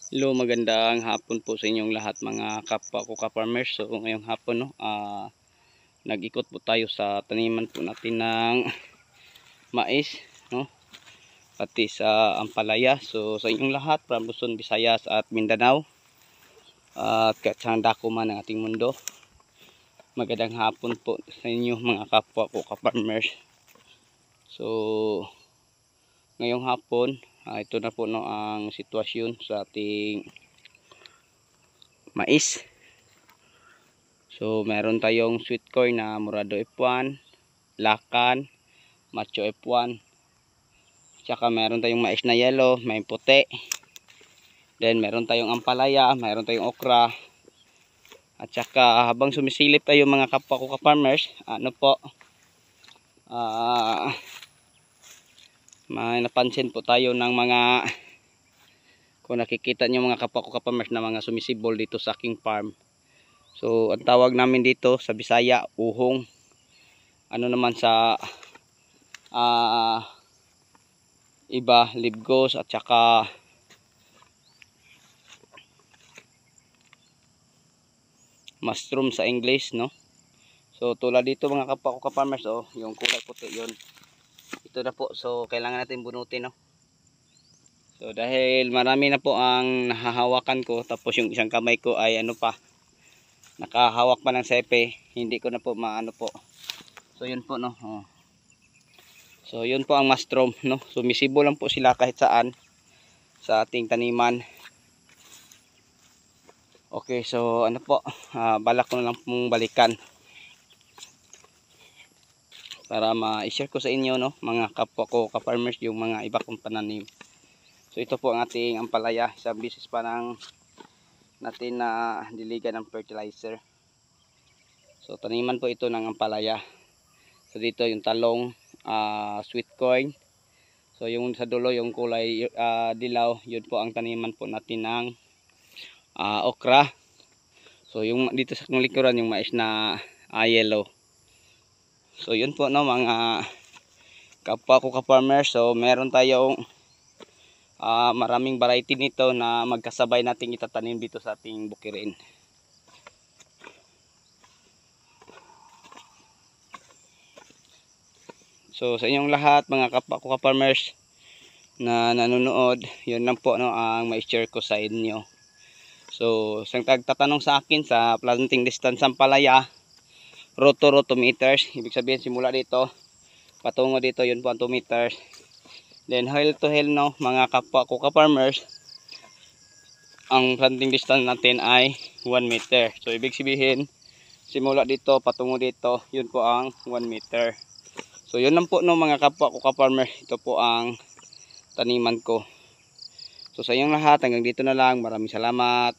Hello, magandang hapon po sa inyong lahat mga kapwa ko ka-farmers. So ngayong hapon nag-ikot po tayo sa taniman po natin ng mais, no? Pati sa ampalaya. So sa inyong lahat from Luzon, Visayas at Mindanao at kahit saan dako man ng ating mundo. Magandang hapon po sa inyo mga kapwa ko ka-farmers. So ngayong hapon, ito na po no ang sitwasyon sa ating mais. So meron tayong sweet corn na Morado F1, Lakan, Macho F1. Tsaka meron tayong mais na yellow, may puti. Then meron tayong ampalaya, meron tayong okra. At saka habang sumisilip tayo mga kapwa ko ka-farmers, may napansin po tayo ng mga, kung nakikita nyo mga kapwa ko ka-farmers, na mga sumisibol dito sa aking farm. So ang tawag namin dito sa Bisaya, uhong. Ano naman sa iba, libgos at saka mushroom sa English, no? So tulad dito mga kapwa ko ka-farmers, yung kulay puti yun. Ito na po, so kailangan natin bunutin, no? So dahil marami na po ang nahahawakan ko, tapos yung isang kamay ko ay nakahawak pa ng sepe, hindi ko na po maano po. So yun po, no? So yun po ang mushroom, no? Sumisibo lang po sila kahit saan sa ating taniman. Okay, so ano po, balak ko na lang pong balikan para ma-share ko sa inyo, no, mga kapwa ko ka-farmers, yung mga iba kong pananim. So ito po ang ating ampalaya, isang bisis pa ng natin na diligan ng fertilizer. So taniman po ito ng ampalaya. So dito yung talong, sweet corn. So yung sa dulo yung kulay dilaw, yun po ang taniman po natin ng okra. So yung dito sa likuran yung mais na yellow. So yun po, no, mga kapwa ko ka-farmers. So meron tayong maraming variety nito na magkasabay nating itatanim dito sa ating bukirin. So sa inyong lahat mga kapwa ko ka-farmers na nanonood, yun lang po, no, ang mai-share ko sa inyo. So isang tatanong sa akin sa planting distance ng palaya, roto meters, ibig sabihin simula dito patungo dito, yun po ang 2 meters. Then hill to hill, no, mga kapwa ko ka-farmers, ang planting distance natin ay 1 meter. So ibig sabihin simula dito patungo dito, yun po ang 1 meter. So yun lang po, no, mga kapwa ko ka-farmers, ito po ang taniman ko. So sa inyong lahat, hanggang dito na lang. Maraming salamat.